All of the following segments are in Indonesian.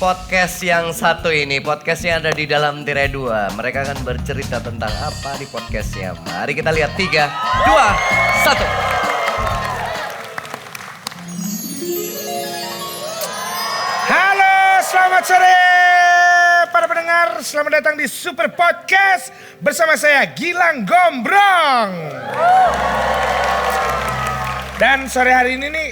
podcast yang satu ini. Podcastnya ada di dalam tirai 2. Mereka akan bercerita tentang apa di podcastnya. Mari kita lihat 3, 2, 1. Halo, selamat sore para pendengar. Selamat datang di Super Podcast bersama saya Gilang Gombrong. Dan sore hari ini nih,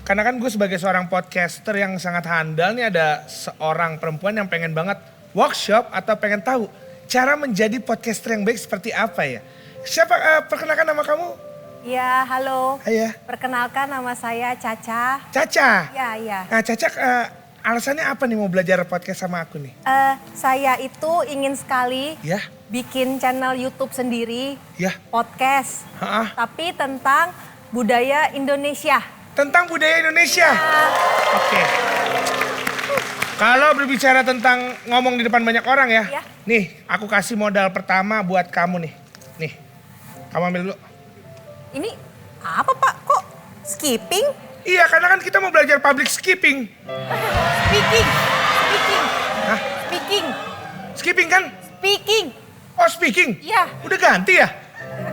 karena kan gue sebagai seorang podcaster yang sangat handal nih, ada seorang perempuan yang pengen banget workshop atau pengen tahu cara menjadi podcaster yang baik seperti apa ya. Siapa, perkenalkan nama kamu? Ya, halo. Iya. Perkenalkan nama saya Caca. Caca? Ya, iya. Nah Caca, alasannya apa nih mau belajar podcast sama aku nih? Saya itu ingin sekali Ya? bikin channel YouTube sendiri, Ya? podcast. Ha-ha. Tapi tentang budaya Indonesia. Tentang budaya Indonesia? Oke. Kalau berbicara tentang ngomong di depan banyak orang ya. Ya. Nih, aku kasih modal pertama buat kamu nih. Nih, kamu ambil dulu. Ini apa Pak? Kok skipping? Iya, karena kan kita mau belajar public speaking. Speaking. Hah? Speaking. Skipping kan? Speaking. Oh, speaking? Iya. Udah ganti ya?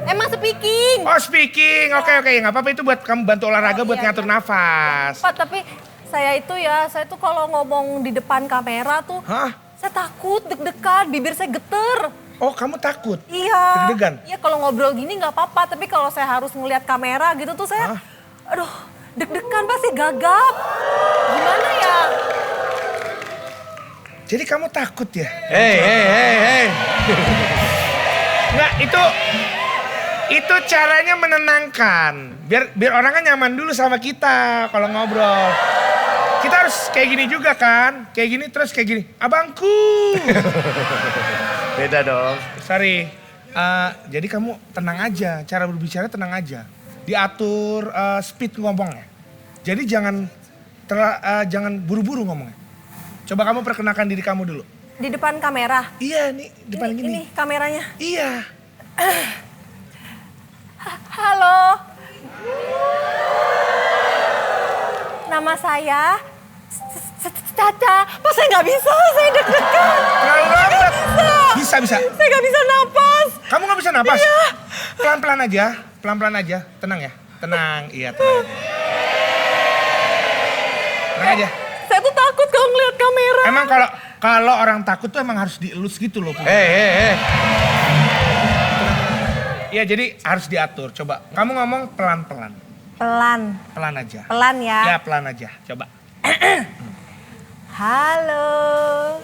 Emang speaking. Oh, speaking. Oke. Nggak apa-apa, itu buat kamu bantu olahraga buat iya, ngatur iya. nafas. Pak, tapi saya tuh kalau ngomong di depan kamera tuh, Hah? saya takut, deg-degan, bibir saya geter. Oh, kamu takut? Iya. Deg-degan? Iya, kalau ngobrol gini nggak apa-apa, tapi kalau saya harus ngelihat kamera gitu tuh saya, Hah? aduh, deg-degan pasti gagap. Gimana ya? Jadi kamu takut ya? Hey. Nggak, itu caranya menenangkan. Biar orang kan nyaman dulu sama kita kalau ngobrol. Kita harus kayak gini juga kan? Kayak gini terus kayak gini. Abangku. Beda dong. Sorry. Jadi kamu tenang aja. Cara berbicara tenang aja. Diatur speed ngomongnya. Jadi jangan buru-buru ngomongnya. Coba kamu perkenalkan diri kamu dulu. Di depan kamera. Iya nih, depan Ini gini. kameranya. Iya. Halo. Nama saya Caca. Pak, saya nggak bisa, saya deg-degan. Terlalu lambat. Bisa. Saya nggak bisa napas. Kamu nggak bisa napas? Iya. Pelan-pelan aja. Tenang ya, tenang. Iya, tenang. Tenang aja. Saya tuh takut kalau ngeliat kamera. Emang kalau orang takut tuh emang harus dielus gitu loh. Hey. Iya, jadi harus diatur. Coba, kamu ngomong pelan-pelan. Pelan Aja. ya. Ya, pelan aja. Coba. Halo.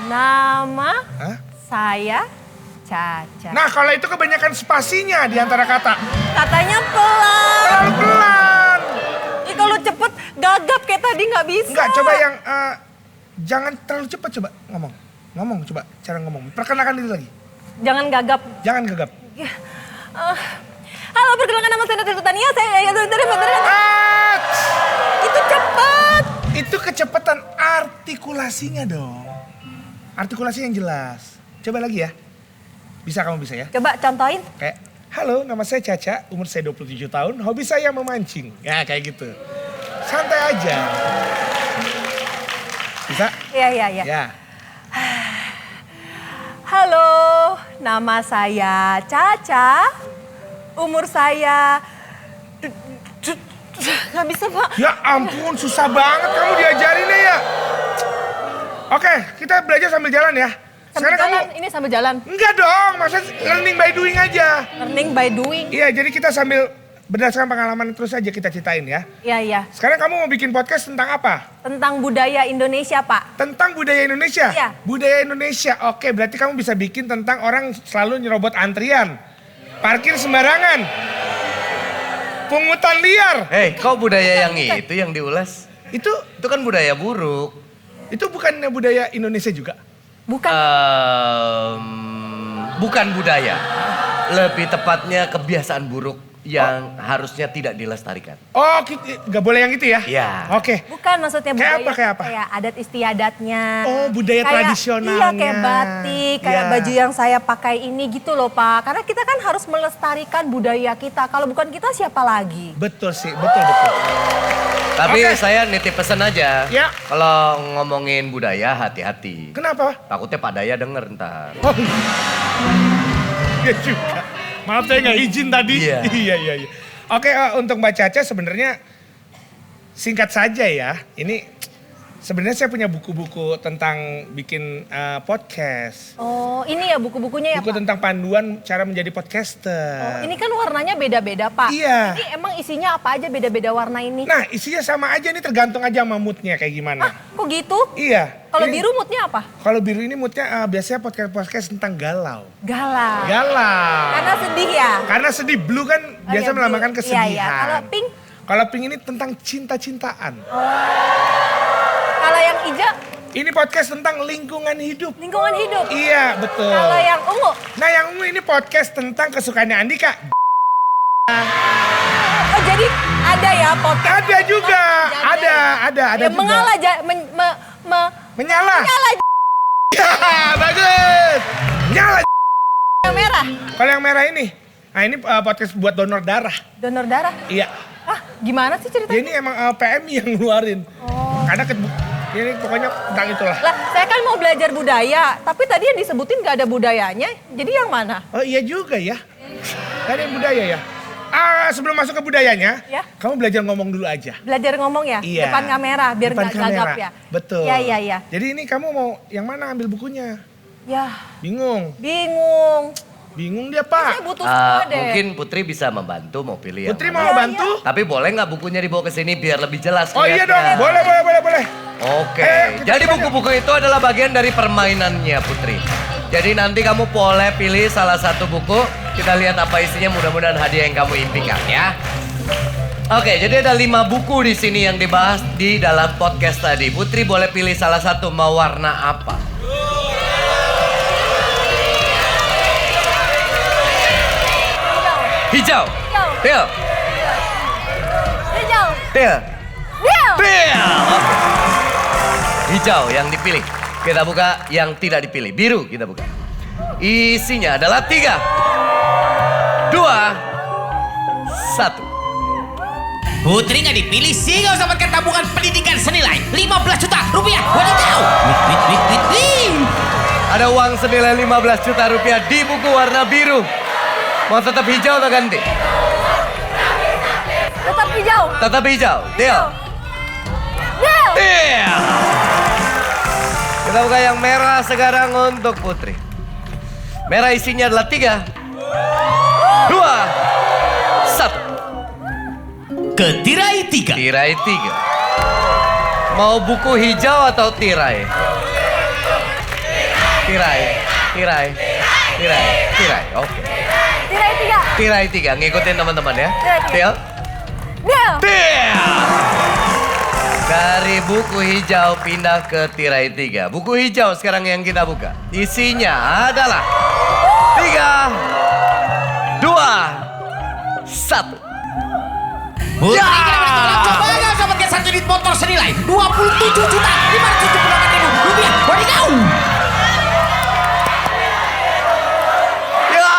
Nama Hah? saya Caca. Nah, kalau itu kebanyakan spasinya di antara kata. Katanya pelan. Terlalu pelan. Ih, kalau cepet gagap kayak tadi nggak bisa. Enggak, coba yang jangan terlalu cepat coba ngomong. Ngomong coba, cara ngomong. Perkenalkan diri lagi. Jangan gagap. Jangan gagap. Ya. Halo, perkenalkan nama saya Natasha Tania. Itu cepat. Itu kecepatan artikulasinya dong. Artikulasi yang jelas. Coba lagi ya. Kamu bisa ya? Coba contohin. Kayak, halo nama saya Caca, umur saya 27 tahun, hobi saya memancing. Ya kayak gitu. Santai aja. Bisa? Iya. Ya. Halo, nama saya Caca. Umur saya... Gak bisa, Pak. Ya ampun, susah banget kamu diajarinnya ya. Oke, kita belajar sambil jalan ya. Sambil jalan, ini sambil jalan. Enggak dong, maksudnya learning by doing aja. Learning by doing. Iya, jadi kita sambil berdasarkan pengalaman terus aja kita ceritain ya. Iya. Sekarang kamu mau bikin podcast tentang apa? Tentang budaya Indonesia, Pak. Tentang budaya Indonesia? Iya. Budaya Indonesia, oke berarti kamu bisa bikin tentang orang selalu nyerobot antrian. Parkir sembarangan. Pungutan liar. Hey, kok budaya yang itu yang diulas? Itu kan budaya buruk. itu bukannya budaya Indonesia juga? Bukan. Bukan budaya. Lebih tepatnya kebiasaan buruk yang harusnya tidak dilestarikan. Oh, nggak boleh yang itu ya? Iya. Oke. Bukan maksudnya Kayak budaya. apa, kayak apa? Kayak adat istiadatnya. Oh, budaya tradisionalnya. Iya, kayak batik, kayak Iya. baju yang saya pakai ini gitu loh, Pak. Karena kita kan harus melestarikan budaya kita. Kalau bukan kita siapa lagi? Betul sih, betul. Tapi Oke. saya nitip pesan aja. Ya. Kalau ngomongin budaya hati-hati. Kenapa? Takutnya Pak Daya denger ntar. Oh. Iya juga. Maaf saya nggak izin tadi. Iya. Iya. Oke, untuk Mbak Caca sebenarnya singkat saja ya. Ini sebenarnya saya punya buku-buku tentang bikin podcast. Oh, ini ya buku-bukunya ya, Buku Pak? tentang panduan cara menjadi podcaster. Oh, ini kan warnanya beda-beda, Pak. Iya. Ini emang isinya apa aja beda-beda warna ini? Nah, isinya sama aja nih, tergantung aja sama moodnya kayak gimana. Ah, kok gitu? Iya. Kalau Ini- biru moodnya apa? Kalau biru ini moodnya biasanya podcast tentang galau. Galau. Galau. Karena sedih ya? Karena sedih, blue kan Oh, biasa iya, melambangkan blue. kesedihan. Iya, iya. Kalau pink? Kalau pink ini tentang cinta-cintaan. Kalau yang hijau, Ini podcast tentang lingkungan hidup. lingkungan hidup. Iya, betul. Kalau yang ungu, Nah, yang ungu ini podcast tentang kesukaannya Andika. oh jadi ada ya podcast. Ada juga. Jadi Ada yang juga. mengalah, Menyala. menyala Ya, bagus. Nyala. yang merah. Kalau yang merah ini, nah ini podcast buat donor darah. Donor darah. Iya. Ah, gimana sih Dia ceritanya? ini emang PMI yang ngeluarin. Oh. Karena ini pokoknya tentang itulah. Lah, saya kan mau belajar budaya, tapi tadi yang disebutin gak ada budayanya. Jadi yang mana? Oh iya juga ya. Tadi budaya ya. Sebelum masuk ke budayanya, Ya. kamu belajar ngomong dulu aja. Belajar ngomong ya? Iya. Depan kamera, biar Depan nggak gagap kamera. ya? Betul. Iya. Jadi ini kamu mau yang mana ambil bukunya? Ya, Bingung. bingung. Dia Saya Pak. butuh semua deh. Mungkin Putri bisa membantu mau pilih yang Putri mana. mau Iya, bantu? Tapi boleh nggak bukunya dibawa ke sini biar lebih jelas Oh iya dong, lihatnya? boleh. Oke, Kita jadi coba buku-buku itu adalah bagian dari permainannya Putri. Jadi nanti kamu boleh pilih salah satu buku, kita lihat apa isinya, mudah-mudahan hadiah yang kamu impikan ya. Oke, jadi ada 5 buku di sini yang dibahas di dalam podcast tadi. Putri boleh pilih salah satu, mau warna apa? Hijau. Til. Hijau. Til. Hijau. Til. Oke. Hijau yang dipilih. Kita buka yang tidak dipilih. Biru kita buka. Isinya adalah 3, 2, 1. Putri nggak dipilih sih, nggak usah pakai tabungan pendidikan senilai 15 juta rupiah. Wadidaw. Wih. Ada uang senilai 15 juta rupiah di buku warna biru. Mau tetap hijau atau ganti? Tetap hijau. Tetap hijau. Deal. Hijau. Deal. Kita buka yang merah sekarang untuk Putri. Merah isinya adalah 3, 2, 1. Ke tirai 3. Tirai 3. Mau buku hijau atau tirai? Tirai. Oke. Tirai 3. Tirai 3. Ngikutin teman-teman ya. Tirai 3. Deal. Hijau. Deal. Dari buku hijau pindah ke tirai 3. Buku hijau sekarang yang kita buka. Isinya adalah 3, 2, 1. Putri Ya. nggak ditolak. Coba nggak usah pakai 1 unit motor senilai 27 juta 578 ribu rupiah. Wadidaw. Ya,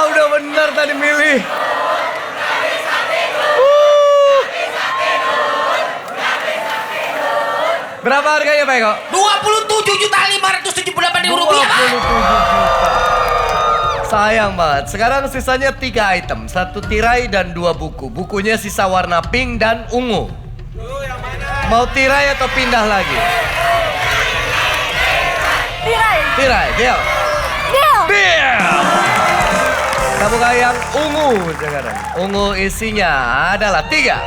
udah bener tadi milih. Berapa harganya Pak Eko? 27 juta 578 ribu rupiah. Pak. 27 juta. Sayang banget. Sekarang sisanya 3 item. 1 tirai dan 2 buku. Bukunya sisa warna pink dan ungu. Mau tirai atau pindah lagi? Tirai. Tirai, deal. Hijau. Deal. Kita buka yang ungu sekarang. Ungu isinya adalah 3,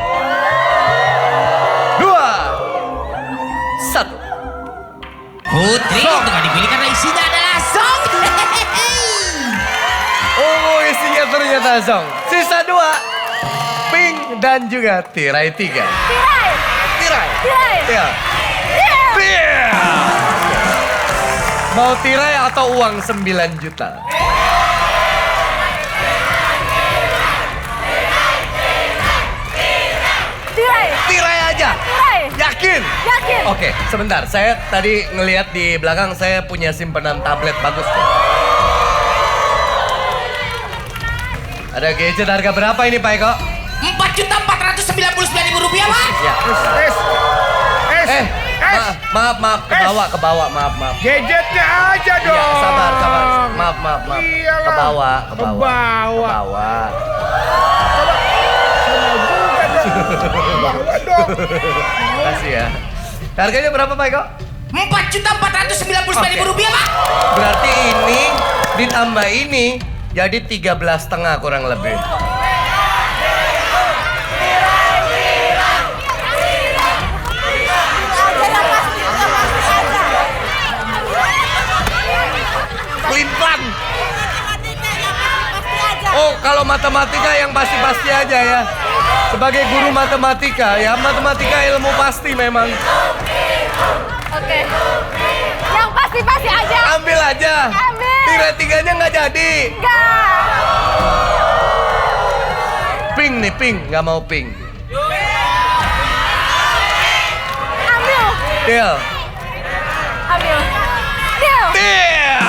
2, 1. Putri Song. itu nggak dipilih karena isinya adalah song. Ungu isinya ternyata zong. Sisa 2, pink dan juga tirai 3. Tirai. Tirai. Tirai. Deal. Hijau. Deal. Mau tirai atau uang 9 juta? Tirai. Tirai aja. Tirai. Yakin? Yakin. Oke, sebentar. Saya tadi ngelihat di belakang saya punya simpanan tablet bagus tuh. Ada gadget harga berapa ini Pak Eko? 4.499.000 rupiah, Pak. Ya. Maaf, ke bawah, maaf. Gadgetnya aja dong. Iya, sabar. Maaf. Iyalah. Ke bawah. Ke bawah. Bawa dong. Kasih ya. Harganya berapa, Pak Eko? 4.499.000 rupiah, Pak. Berarti ini ditambah ini jadi 13,5 kurang lebih. Pelin-pelan. Oh, kalau matematika yang pasti-pasti aja ya. Sebagai guru matematika ya, matematika ilmu pasti memang. Oke. Yang pasti-pasti aja. Ambil aja. Ambil. Tiga-tiganya nggak jadi. Enggak. Pink nih, pink. Nggak mau pink. Ambil. Deal. Ambil. Deal. Deal.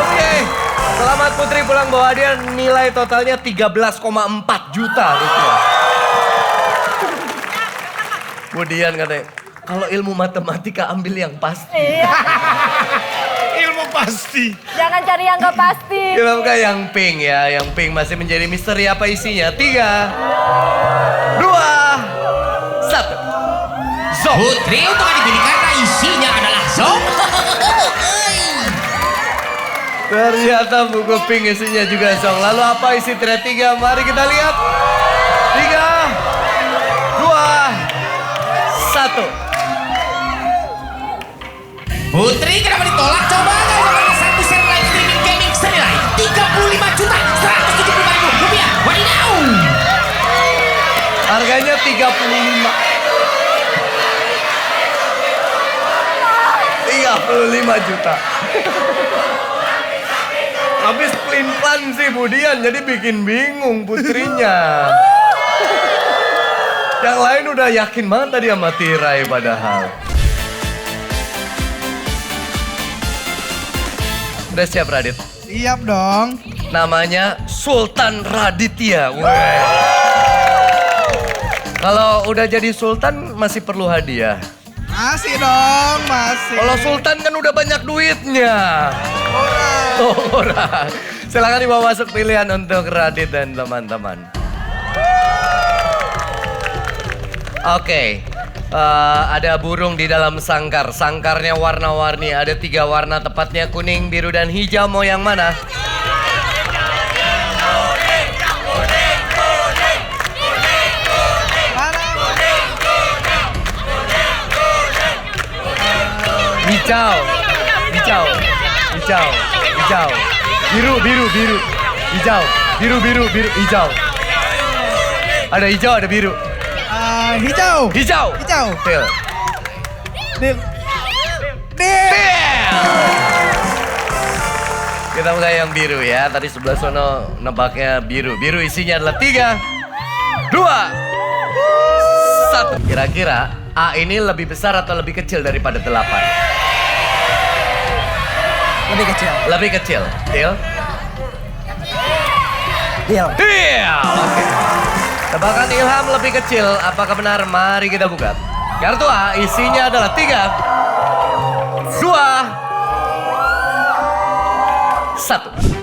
Oke. Selamat Putri pulang bawa hadiah nilai totalnya 13,4 juta rupiah. Kemudian katanya, kalau ilmu matematika ambil yang pasti. Iya. Ilmu pasti. Jangan cari yang nggak pasti. Kita buka yang pink ya, yang pink masih menjadi misteri apa isinya. 3, 2, 1. Zong. Putri untuk dipilih karena isinya adalah zong. Ternyata buku pink isinya juga zong. Lalu apa isi tirai 3? Mari kita lihat. 3, 2, 1. Putri kenapa ditolak? Coba aja satu set live streaming gaming senilai 35.175.000 rupiah. Wadidaw. Harganya 35 juta. Habis pelin-pelan sih Budian, jadi bikin bingung Putrinya. Yang lain udah yakin banget tadi sama tirai padahal. Udah siap Radit? Siap dong. Namanya Sultan Raditya. Weh. Kalau udah jadi Sultan masih perlu hadiah. Masih dong, masih. Kalau Sultan kan udah banyak duitnya. Oh, murah. Silakan dibawa masuk pilihan untuk Radit dan teman-teman. Oke. Ada burung di dalam sangkar. Sangkarnya warna-warni. Ada 3 warna, tepatnya kuning, biru, dan hijau. Mau yang mana? Hijau. Biru. Hijau. Biru. Hijau. Ada hijau, ada biru. Hijau. Hijau. Deal. Deal. Kita mulai yang biru ya. Tadi sebelah sono nebaknya biru. Biru isinya adalah 3, 2, 1. Kira-kira A ini lebih besar atau lebih kecil daripada 8? Lebih kecil. Lebih kecil. Deal? Deal. Deal. Oke. Tebakan Ilham lebih kecil. Apakah benar? Mari kita buka. Kartu A isinya adalah 3, 2, 1.